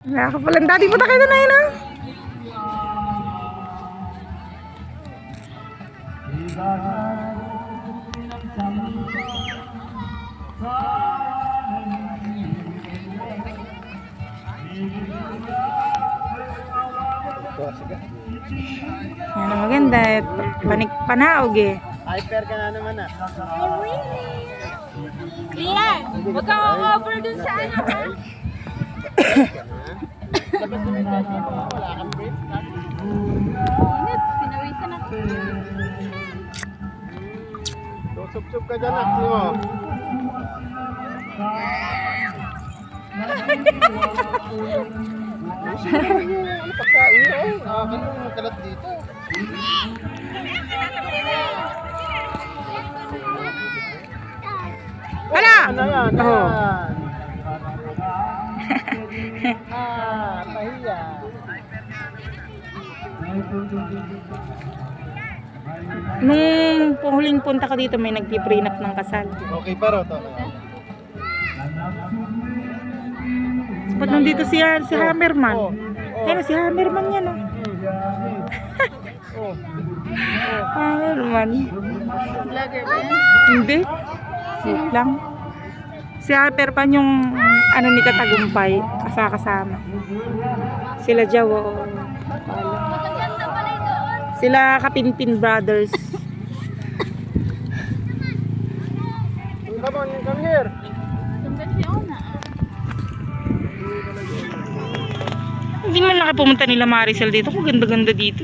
Nakakapalang dati punta kayo na yun ah. Yan ang maganda. Panaog eh. Hyper ka na naman ah. Clear! Huwag kang over dun sa ano ha? Labas na may taxi mo, wala kang break. Init, pinawisan ako. Sup-sup ka dyan, aksi mo. Ano pagkain mo? Nakakano mo kalat dito. Wala! Ano yan? Oh. Pahiya. Nung huling punta ka dito, may nagpiprenup ng kasal. Okay pa ro to. Ba't nandito si Hammerman? Oh. Ayun, si Hammerman yan oh. Oh. Hammerman. Vlogger ba yan? Hindi. Wait lang. Si Hammerman yung ano ni Katagumpay, kasama. Sila Jawo. Magaganda pala doon. Sila Kapinpin Brothers. Come on, come here. Sundan siya una. Hindi man nakapumunta nila Maricel dito. Kung ganda-ganda dito.